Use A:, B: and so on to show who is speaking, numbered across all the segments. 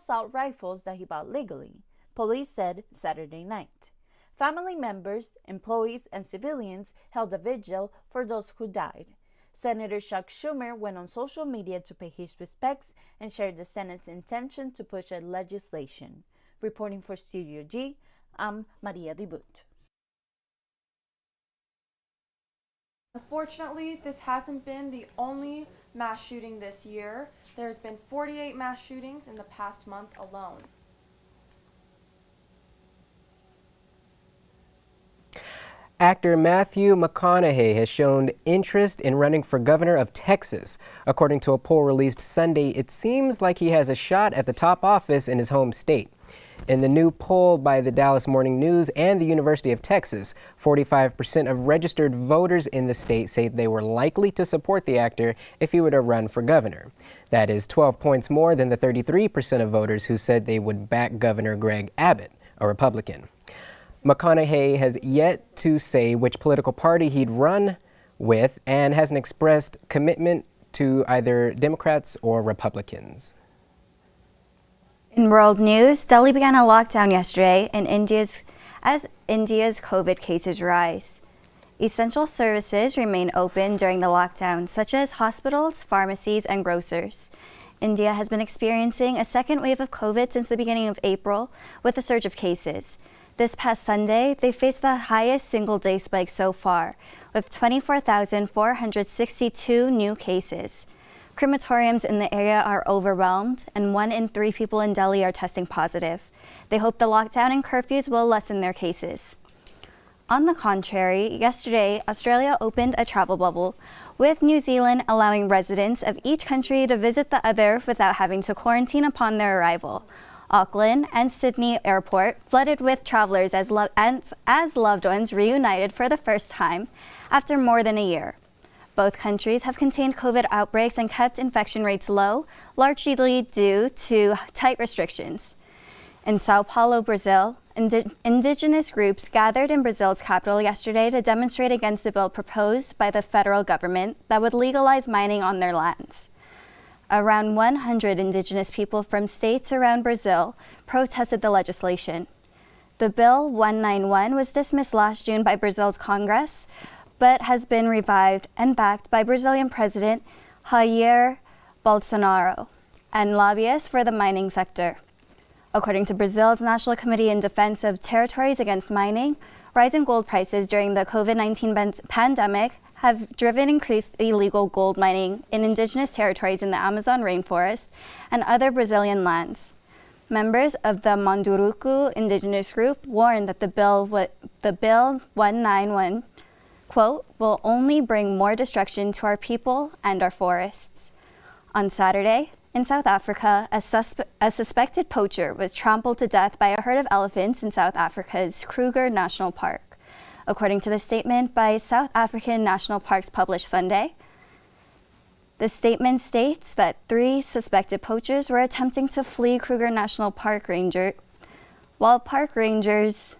A: assault rifles that he bought legally, police said Saturday night. Family members, employees, and civilians held a vigil for those who died. Senator Chuck Schumer went on social media to pay his respects and shared the Senate's intention to push a legislation. Reporting for Studio G, I'm Maria Dibut.
B: Unfortunately, this hasn't been the only mass shooting this year. There's been 48 mass shootings in the past month alone.
C: Actor Matthew McConaughey has shown interest in running for governor of Texas. According to a poll released Sunday, it seems like he has a shot at the top office in his home state. In the new poll by the Dallas Morning News and the University of Texas, 45% of registered voters in the state say they were likely to support the actor if he were to run for governor. That is 12 points more than the 33% of voters who said they would back Governor Greg Abbott, a Republican. McConaughey has yet to say which political party he'd run with and hasn't expressed commitment to either Democrats or Republicans.
D: In world news, Delhi began a lockdown yesterday as India's COVID cases rise. Essential services remain open during the lockdown, such as hospitals, pharmacies, and grocers. India has been experiencing a second wave of COVID since the beginning of April, with a surge of cases. This past Sunday, they faced the highest single-day spike so far, with 24,462 new cases. Crematoriums in the area are overwhelmed, and 1 in 3 people in Delhi are testing positive. They hope the lockdown and curfews will lessen their cases. On the contrary, yesterday, Australia opened a travel bubble, with New Zealand allowing residents of each country to visit the other without having to quarantine upon their arrival. Auckland and Sydney Airport flooded with travelers as loved ones reunited for the first time after more than a year. Both countries have contained COVID outbreaks and kept infection rates low, largely due to tight restrictions. In Sao Paulo, Brazil, indigenous groups gathered in Brazil's capital yesterday to demonstrate against a bill proposed by the federal government that would legalize mining on their lands. Around 100 indigenous people from states around Brazil protested the legislation. The Bill 191 was dismissed last June by Brazil's Congress, but has been revived and backed by Brazilian President Jair Bolsonaro and lobbyists for the mining sector. According to Brazil's National Committee in Defense of Territories Against Mining, rising gold prices during the COVID-19 pandemic have driven increased illegal gold mining in indigenous territories in the Amazon rainforest and other Brazilian lands. Members of the Munduruku indigenous group warned that the Bill 191, quote, will only bring more destruction to our people and our forests. On Saturday, in South Africa, a suspected poacher was trampled to death by a herd of elephants in South Africa's Kruger National Park. According to the statement by South African National Parks published Sunday, the statement states that 3 suspected poachers were attempting to flee Kruger National Park while park rangers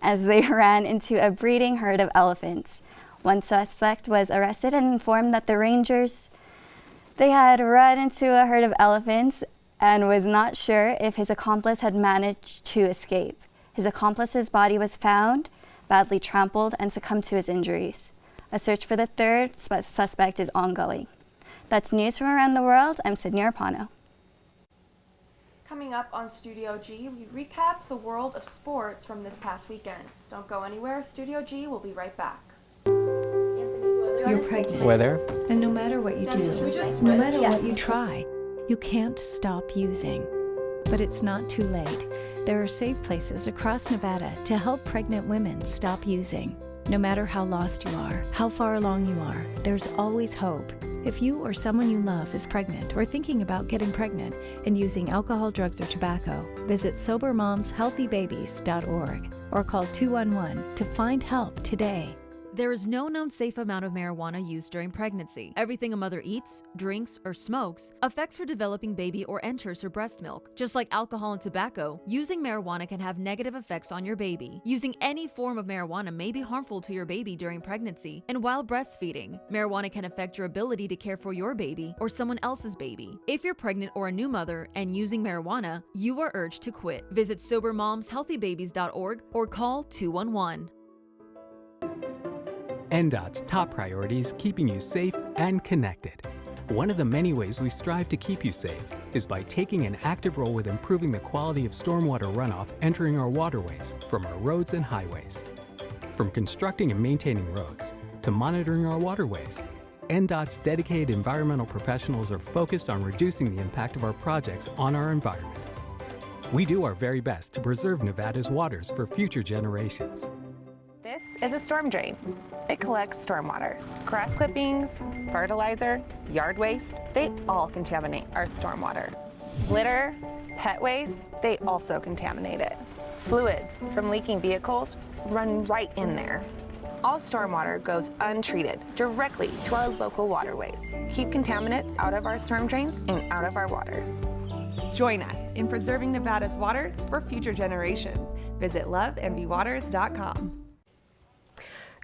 D: as they ran into a breeding herd of elephants. One suspect was arrested and informed that the rangers they had run into a herd of elephants and was not sure if his accomplice had managed to escape. His accomplice's body was found badly trampled and succumbed to his injuries. A search for the third suspect is ongoing. That's news from around the world. I'm Sydney Arpano.
B: Coming up on Studio G, we recap the world of sports from this past weekend. Don't go anywhere. Studio G will be right back.
E: You're pregnant.
C: Weather.
E: And no matter what you do, no matter what you try, you can't stop using. But it's not too late. There are safe places across Nevada to help pregnant women stop using. No matter how lost you are, how far along you are, there's always hope. If you or someone you love is pregnant or thinking about getting pregnant and using alcohol, drugs, or tobacco, visit SoberMomsHealthyBabies.org or call 211 to find help today.
F: There is no known safe amount of marijuana used during pregnancy. Everything a mother eats, drinks, or smokes affects her developing baby or enters her breast milk. Just like alcohol and tobacco, using marijuana can have negative effects on your baby. Using any form of marijuana may be harmful to your baby during pregnancy and while breastfeeding. Marijuana can affect your ability to care for your baby or someone else's baby. If you're pregnant or a new mother and using marijuana, you are urged to quit. Visit SoberMomsHealthyBabies.org or call 211.
G: NDOT's top priority is keeping you safe and connected. One of the many ways we strive to keep you safe is by taking an active role with improving the quality of stormwater runoff entering our waterways from our roads and highways. From constructing and maintaining roads to monitoring our waterways, NDOT's dedicated environmental professionals are focused on reducing the impact of our projects on our environment. We do our very best to preserve Nevada's waters for future generations.
H: This is a storm drain. It collects stormwater. Grass clippings, fertilizer, yard waste, they all contaminate our stormwater. Litter, pet waste, they also contaminate it. Fluids from leaking vehicles run right in there. All stormwater goes untreated directly to our local waterways. Keep contaminants out of our storm drains and out of our waters. Join us in preserving Nevada's waters for future generations. Visit loveandbewaters.com.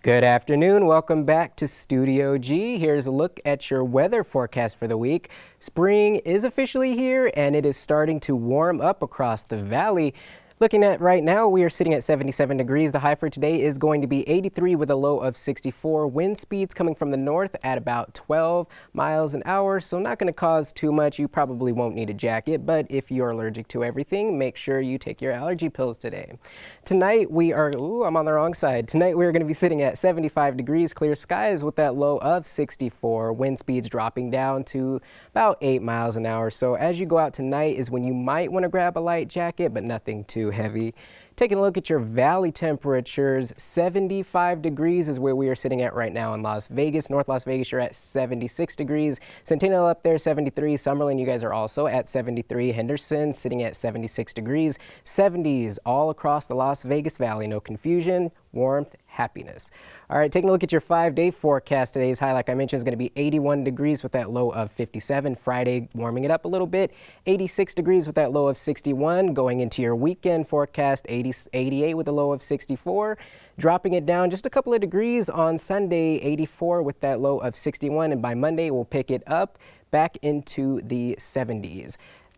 C: Good afternoon. Welcome back to Studio G. Here's a look at your weather forecast for the week. Spring is officially here and it is starting to warm up across the valley. Looking at right now, we are sitting at 77 degrees. The high for today is going to be 83 with a low of 64. Wind speeds coming from the north at about 12 miles an hour, so not going to cause too much. You probably won't need a jacket, but if you're allergic to everything, make sure you take your allergy pills today. Tonight we are, I'm on the wrong side. Tonight we are going to be sitting at 75 degrees, clear skies with that low of 64. Wind speeds dropping down to about 8 miles an hour. So as you go out tonight is when you might want to grab a light jacket, but nothing too heavy. Taking a look at your valley temperatures, 75 degrees is where we are sitting at right now in Las Vegas. North Las Vegas, you're at 76 degrees. Centennial up there, 73. Summerlin, you guys are also at 73. Henderson sitting at 76 degrees. 70s all across the Las Vegas Valley. No confusion, warmth, happiness. All right, taking a look at your 5-day forecast. Today's high, like I mentioned, is going to be 81 degrees with that low of 57. Friday, warming it up a little bit, 86 degrees with that low of 61. Going into your weekend forecast, 88 with a low of 64. Dropping it down just a couple of degrees on Sunday, 84 with that low of 61. And by Monday, we'll pick it up back into the 70s.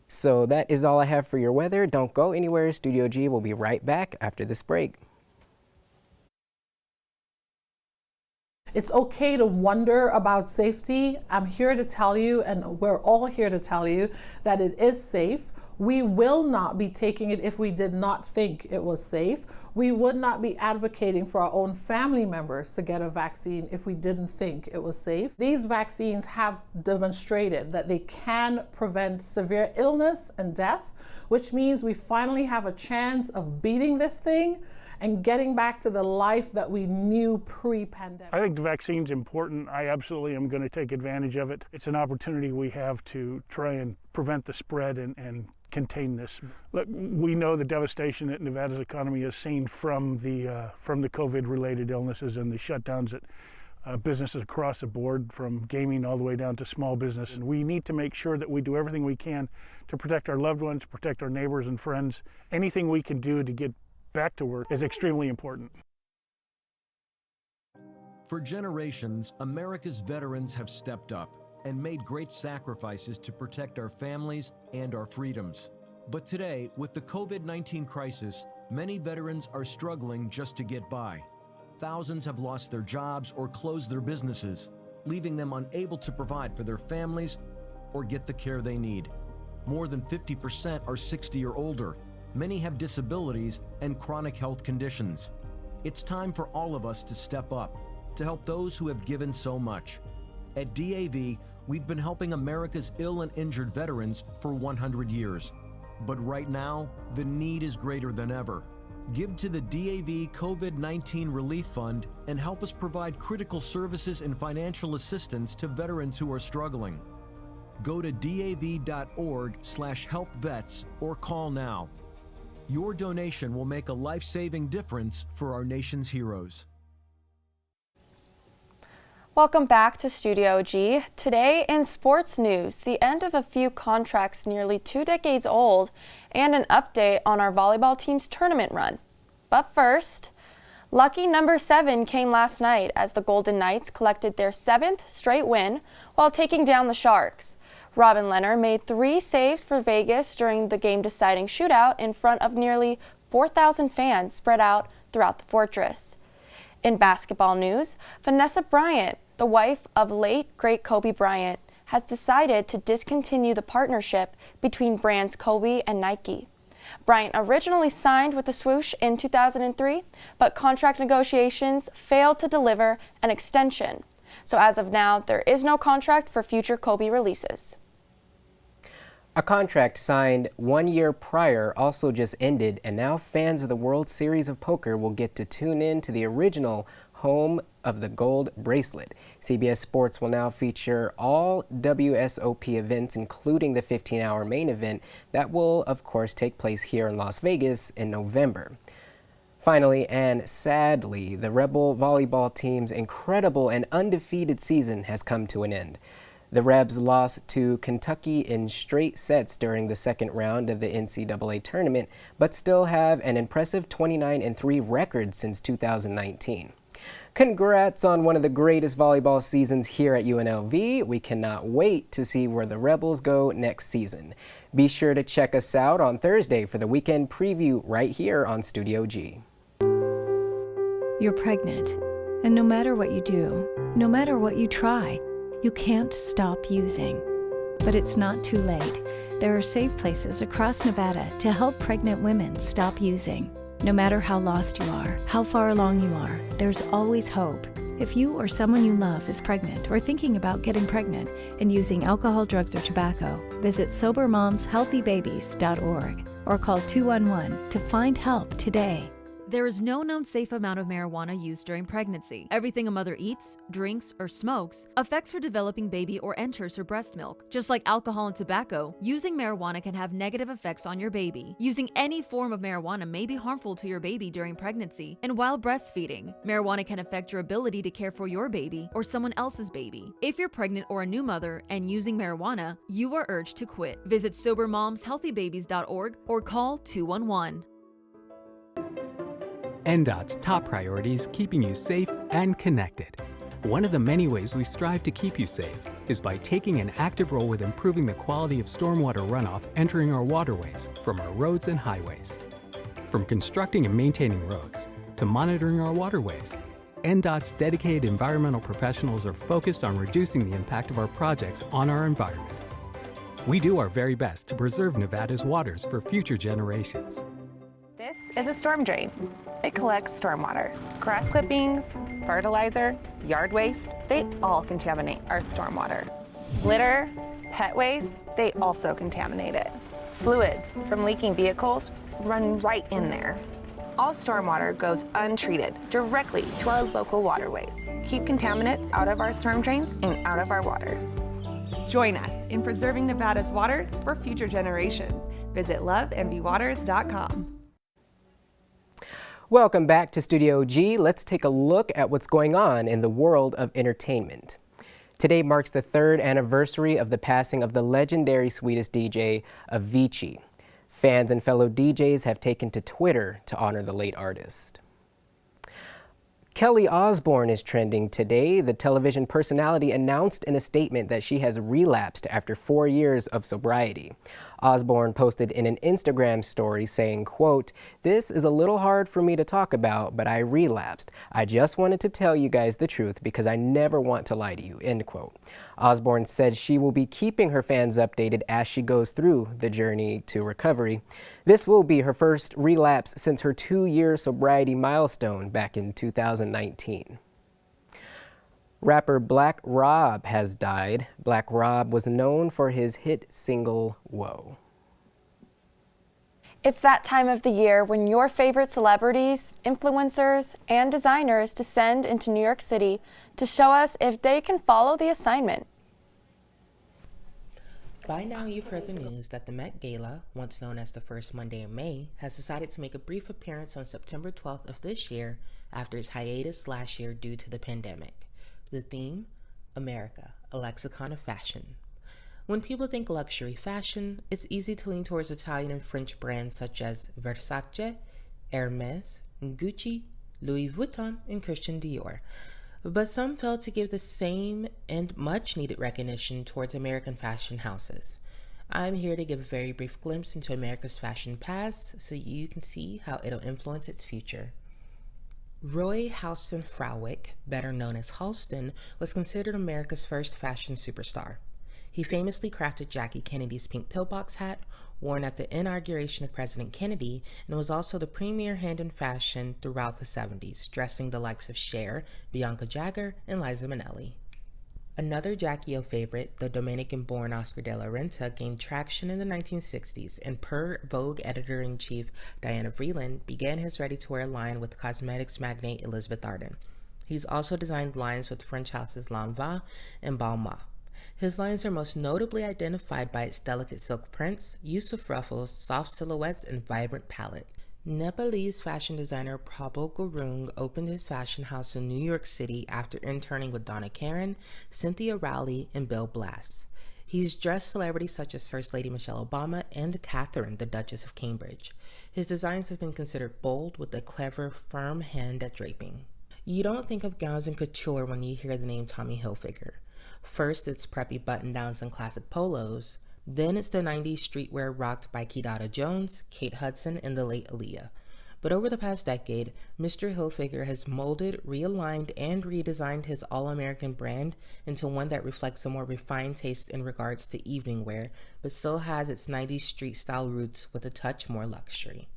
C: So that is all I have for your weather. Don't go anywhere. Studio G will be right back after this break.
I: It's okay to wonder about safety. I'm here to tell you, and we're all here to tell you, that it is safe. We will not be taking it if we did not think it was safe. We would not be advocating for our own family members to get a vaccine if we didn't think it was safe. These vaccines have demonstrated that they can prevent severe illness and death, which means we finally have a chance of beating this thing and getting back to the life that we knew pre-pandemic.
J: I think the vaccine's important. I absolutely am going to take advantage of it. It's an opportunity we have to try and prevent the spread and contain this. Look, we know the devastation that Nevada's economy has seen from the COVID-related illnesses and the shutdowns at businesses across the board, from gaming all the way down to small business. And we need to make sure that we do everything we can to protect our loved ones, to protect our neighbors and friends. Anything we can do to get back to work is extremely important.
K: For generations, America's veterans have stepped up and made great sacrifices to protect our families and our freedoms. But today, with the COVID-19 crisis, many veterans are struggling just to get by. Thousands have lost their jobs or closed their businesses, leaving them unable to provide for their families or get the care they need. More than 50% are 60 or older. Many have disabilities and chronic health conditions. It's time for all of us to step up to help those who have given so much. At DAV, we've been helping America's ill and injured veterans for 100 years. But right now, the need is greater than ever. Give to the DAV COVID-19 Relief Fund and help us provide critical services and financial assistance to veterans who are struggling. Go to dav.org/helpvets or call now. Your donation will make a life-saving difference for our nation's heroes.
B: Welcome back to Studio G. Today in sports news, the end of a few contracts nearly 2 decades old, and an update on our volleyball team's tournament run. But first, lucky number 7 came last night as the Golden Knights collected their 7th straight win while taking down the Sharks. Robin Lehner made 3 saves for Vegas during the game-deciding shootout in front of nearly 4,000 fans spread out throughout the fortress. In basketball news, Vanessa Bryant, the wife of late great Kobe Bryant, has decided to discontinue the partnership between brands Kobe and Nike. Bryant originally signed with the swoosh in 2003, but contract negotiations failed to deliver an extension. So as of now, there is no contract for future Kobe releases.
C: A contract signed 1 year prior also just ended, and now fans of the World Series of Poker will get to tune in to the original home of the gold bracelet. CBS Sports will now feature all WSOP events, including the 15-hour main event that will, of course, take place here in Las Vegas in November. Finally, and sadly, the Rebel volleyball team's incredible and undefeated season has come to an end. The Rebs lost to Kentucky in straight sets during the second round of the NCAA tournament, but still have an impressive 29-3 record since 2019. Congrats on one of the greatest volleyball seasons here at UNLV. We cannot wait to see where the Rebels go next season. Be sure to check us out on Thursday for the weekend preview right here on Studio G.
E: You're pregnant, and no matter what you do, no matter what you try, you can't stop using. But it's not too late. There are safe places across Nevada to help pregnant women stop using. No matter how lost you are, how far along you are, there's always hope. If you or someone you love is pregnant or thinking about getting pregnant and using alcohol, drugs, or tobacco, visit SoberMomsHealthyBabies.org or call 211 to find help today.
F: There is no known safe amount of marijuana used during pregnancy. Everything a mother eats, drinks, or smokes affects her developing baby or enters her breast milk. Just like alcohol and tobacco, using marijuana can have negative effects on your baby. Using any form of marijuana may be harmful to your baby during pregnancy and while breastfeeding. Marijuana can affect your ability to care for your baby or someone else's baby. If you're pregnant or a new mother and using marijuana, you are urged to quit. Visit SoberMomsHealthyBabies.org or call 211.
G: NDOT's top priority is keeping you safe and connected. One of the many ways we strive to keep you safe is by taking an active role with improving the quality of stormwater runoff entering our waterways from our roads and highways. From constructing and maintaining roads to monitoring our waterways, NDOT's dedicated environmental professionals are focused on reducing the impact of our projects on our environment. We do our very best to preserve Nevada's waters for future generations.
H: This is a storm drain. It collects stormwater. Grass clippings, fertilizer, yard waste, they all contaminate our stormwater. Litter, pet waste, they also contaminate it. Fluids from leaking vehicles run right in there. All stormwater goes untreated directly to our local waterways. Keep contaminants out of our storm drains and out of our waters. Join us in preserving Nevada's waters for future generations. Visit lovemvwaters.com.
C: Welcome back to Studio G. Let's take a look at what's going on in the world of entertainment. Today marks the 3rd anniversary of the passing of the legendary Swedish DJ Avicii. Fans and fellow DJs have taken to Twitter to honor the late artist. Kelly Osbourne is trending today. The television personality announced in a statement that she has relapsed after 4 years of sobriety. Osbourne posted in an Instagram story saying, quote, "This is a little hard for me to talk about, but I relapsed. I just wanted to tell you guys the truth because I never want to lie to you," end quote. Osbourne said she will be keeping her fans updated as she goes through the journey to recovery. This will be her first relapse since her 2-year sobriety milestone back in 2019. Rapper Black Rob has died. Black Rob was known for his hit single, Whoa.
B: It's that time of the year when your favorite celebrities, influencers, and designers descend into New York City to show us if they can follow the assignment.
L: By now you've heard the news that the Met Gala, once known as the first Monday in May, has decided to make a brief appearance on September 12th of this year after its hiatus last year due to the pandemic. The theme, America, a lexicon of fashion. When people think luxury fashion, it's easy to lean towards Italian and French brands such as Versace, Hermes, Gucci, Louis Vuitton, and Christian Dior. But some fail to give the same and much needed recognition towards American fashion houses. I'm here to give a very brief glimpse into America's fashion past so you can see how it'll influence its future. Roy Halston Frowick, better known as Halston, was considered America's first fashion superstar. He famously crafted Jackie Kennedy's pink pillbox hat, worn at the inauguration of President Kennedy, and was also the premier hand in fashion throughout the 70s, dressing the likes of Cher, Bianca Jagger, and Liza Minnelli. Another Jackie O favorite, the Dominican-born Oscar de la Renta, gained traction in the 1960s, and per Vogue editor-in-chief Diana Vreeland, began his ready-to-wear line with cosmetics magnate Elizabeth Arden. He's also designed lines with French houses Lanvin and Balmain. His lines are most notably identified by its delicate silk prints, use of ruffles, soft silhouettes, and vibrant palette. Nepalese fashion designer Prabal Gurung opened his fashion house in New York City after interning with Donna Karan, Cynthia Rowley, and Bill Blass. He's dressed celebrities such as First Lady Michelle Obama and Catherine, the Duchess of Cambridge. His designs have been considered bold with a clever, firm hand at draping. You don't think of gowns and couture when you hear the name Tommy Hilfiger. First, it's preppy button-downs and classic polos. Then it's the 90s streetwear rocked by Kidada Jones, Kate Hudson, and the late Aaliyah. But over the past decade, Mr. Hilfiger has molded, realigned, and redesigned his all-American brand into one that reflects a more refined taste in regards to evening wear, but still has its 90s street-style roots with a touch more luxury.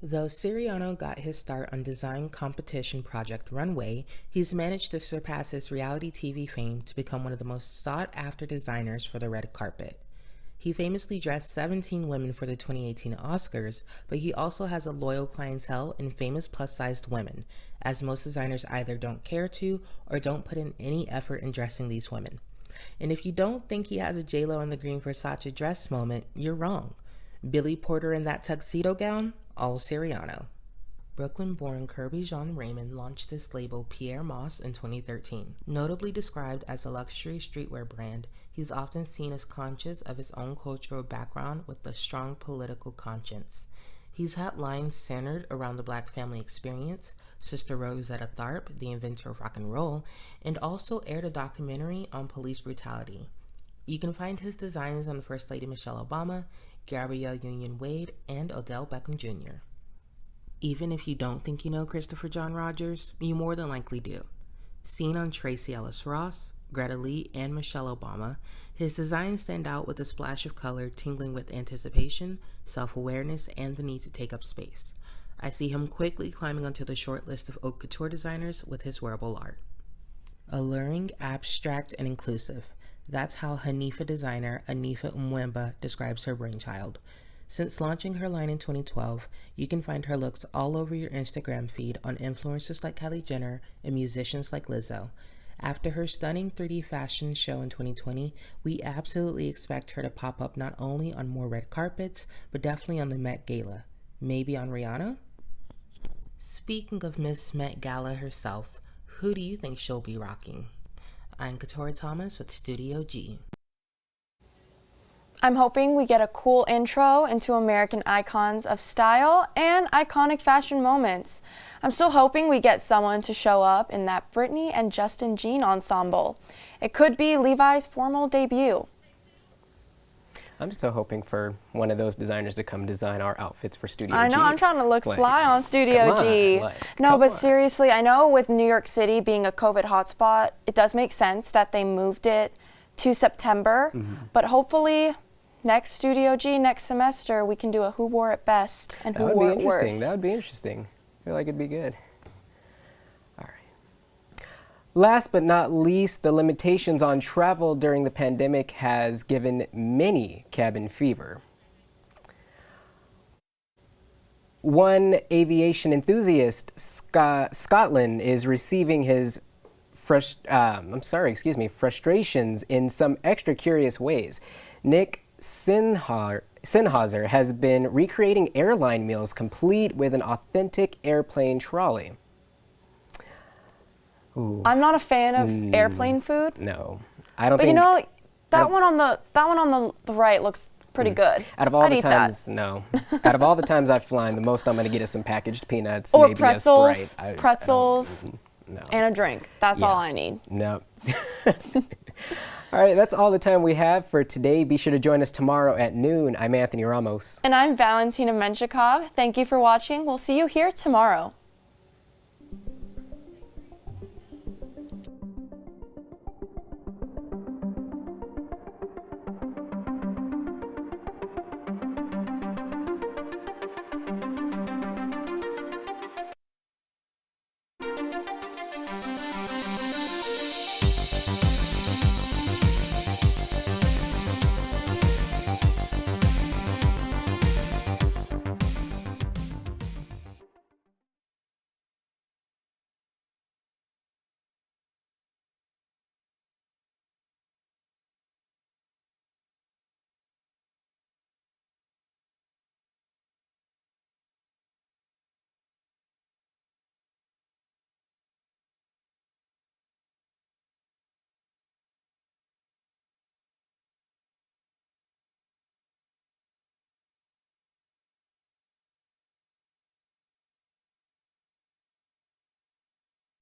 L: Though Siriano got his start on design competition Project Runway, he's managed to surpass his reality TV fame to become one of the most sought-after designers for the red carpet. He famously dressed 17 women for the 2018 Oscars, but he also has a loyal clientele in famous plus-sized women, as most designers either don't care to or don't put in any effort in dressing these women. And if you don't think he has a J-Lo in the green Versace dress moment, you're wrong. Billy Porter in that tuxedo gown? All Siriano. Brooklyn-born Kirby Jean Raymond launched his label Pierre Moss in 2013. Notably described as a luxury streetwear brand, he's often seen as conscious of his own cultural background with a strong political conscience. He's had lines centered around the Black family experience, Sister Rosetta Tharpe, the inventor of rock and roll, and also aired a documentary on police brutality. You can find his designs on the First Lady Michelle Obama, Gabrielle Union Wade, and Odell Beckham Jr. Even if you don't think you know Christopher John Rogers, you more than likely do. Seen on Tracee Ellis Ross, Greta Lee, and Michelle Obama, his designs stand out with a splash of color tingling with anticipation, self-awareness, and the need to take up space. I see him quickly climbing onto the short list of haute couture designers with his wearable art. Alluring, abstract, and inclusive. That's how Hanifa designer Anifa Mwemba describes her brainchild. Since launching her line in 2012, you can find her looks all over your Instagram feed on influencers like Kylie Jenner and musicians like Lizzo. After her stunning 3D fashion show in 2020, we absolutely expect her to pop up not only on more red carpets, but definitely on the Met Gala. Maybe on Rihanna? Speaking of Miss Met Gala herself, who do you think she'll be rocking? I'm Katora Thomas with Studio G.
B: I'm hoping we get a cool intro into American icons of style and iconic fashion moments. I'm still hoping we get someone to show up in that Britney and Justin Jean ensemble. It could be Levi's formal debut.
C: I'm still hoping for one of those designers to come design our outfits for Studio G.
B: I know, I'm trying to look fly on Studio G. No, but seriously, I know with New York City being a COVID hotspot, it does make sense that they moved it to September, but hopefully next Studio G, next semester, we can do a who wore it best and who wore it worst.
C: That would be interesting. I feel like it'd be good. All right. Last but not least, the limitations on travel during the pandemic has given many cabin fever. One aviation enthusiast, Scotland, is receiving his frustrations in some extra curious ways. Nick Sinhauser has been recreating airline meals complete with an authentic airplane trolley. Ooh.
B: I'm not a fan of airplane food.
C: No, I don't
B: but
C: think.
B: You know, that one on the right looks pretty good.
C: Out of all
B: I'd
C: the
B: eat
C: times, no. Out of all the times I've flown, the most I'm going to get is some packaged peanuts,
B: or
C: maybe
B: pretzels,
C: a Sprite.
B: pretzels,
C: no.
B: and a drink. That's all I need.
C: No. All right, that's all the time we have for today. Be sure to join us tomorrow at noon. I'm Anthony Ramos.
B: And I'm Valentina Menchikov. Thank you for watching. We'll see you here tomorrow.